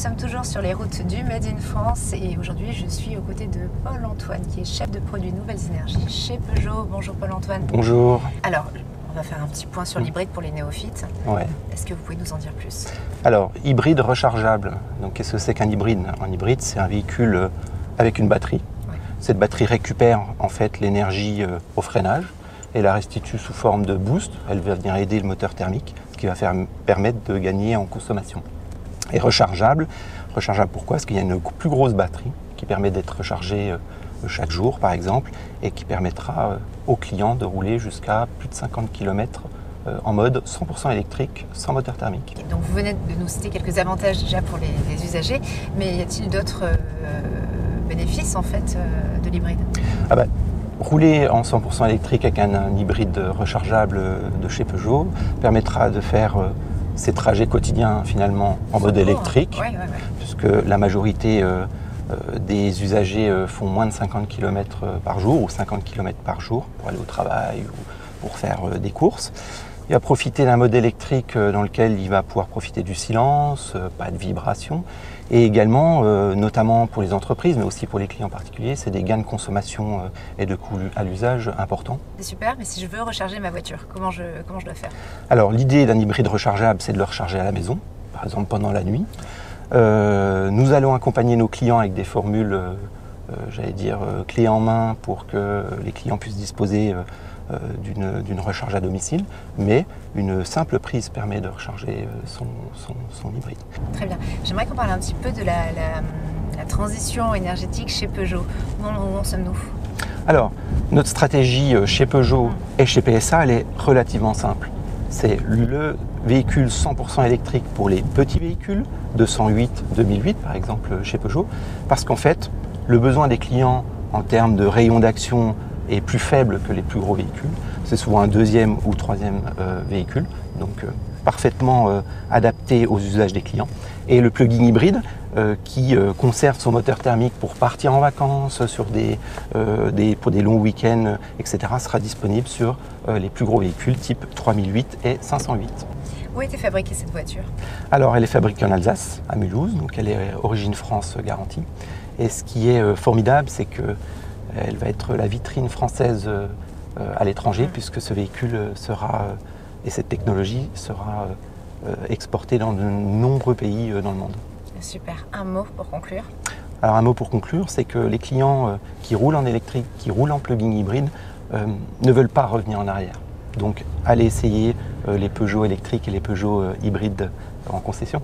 sommes toujours sur les routes du Made in France et aujourd'hui je suis aux côtés de Paul-Antoine qui est chef de produit Nouvelles Énergies chez Peugeot. Bonjour Paul-Antoine. Bonjour. Alors, on va faire un petit point sur l'hybride pour les néophytes. Ouais. Est-ce que vous pouvez nous en dire plus? Alors, hybride rechargeable. Donc, qu'est-ce que c'est qu'un hybride? Un hybride, c'est un véhicule avec une batterie. Ouais. Cette batterie récupère en fait l'énergie au freinage et la restitue sous forme de boost. Elle va venir aider le moteur thermique, ce qui va permettre de gagner en consommation. Et rechargeable. Rechargeable pourquoi? Parce qu'il y a une plus grosse batterie qui permet d'être rechargée chaque jour par exemple et qui permettra aux clients de rouler jusqu'à plus de 50 km en mode 100% électrique sans moteur thermique. Donc vous venez de nous citer quelques avantages déjà pour les usagers, mais y a-t-il d'autres bénéfices en fait de l'hybride? Rouler en 100% électrique avec un hybride rechargeable de chez Peugeot permettra de faire ces trajets quotidiens finalement en mode électrique, puisque la majorité des usagers font moins de 50 km par jour ou 50 km par jour pour aller au travail ou pour faire des courses. Il va profiter d'un mode électrique dans lequel il va pouvoir profiter du silence, pas de vibration, et également, notamment pour les entreprises, mais aussi pour les clients particuliers, c'est des gains de consommation et de coûts à l'usage importants. C'est super, mais si je veux recharger ma voiture, comment je dois faire? Alors l'idée d'un hybride rechargeable, c'est de le recharger à la maison, par exemple pendant la nuit. Nous allons accompagner nos clients avec des formules, clés en main pour que les clients puissent disposer d'une recharge à domicile, mais une simple prise permet de recharger son hybride. Très bien. J'aimerais qu'on parle un petit peu de la transition énergétique chez Peugeot. Où en sommes-nous? Alors, notre stratégie chez Peugeot et chez PSA, elle est relativement simple. C'est le véhicule 100% électrique pour les petits véhicules, 208, 2008 par exemple chez Peugeot, parce qu'en fait, le besoin des clients en termes de rayon d'action est plus faible que les plus gros véhicules. C'est souvent un deuxième ou troisième véhicule, donc parfaitement adapté aux usages des clients. Et le plug-in hybride qui conserve son moteur thermique pour partir en vacances, pour des longs week-ends, etc. sera disponible sur les plus gros véhicules type 3008 et 508. Où a été fabriquée cette voiture? Alors elle est fabriquée en Alsace, à Mulhouse, donc elle est origine France garantie. Et ce qui est formidable, c'est que elle va être la vitrine française à l'étranger, puisque ce véhicule et cette technologie sera exportée dans de nombreux pays dans le monde. Super. Un mot pour conclure? Alors un mot pour conclure, c'est que les clients qui roulent en électrique, qui roulent en plug-in hybride, ne veulent pas revenir en arrière. Donc allez essayer les Peugeot électriques et les Peugeot hybrides en concession.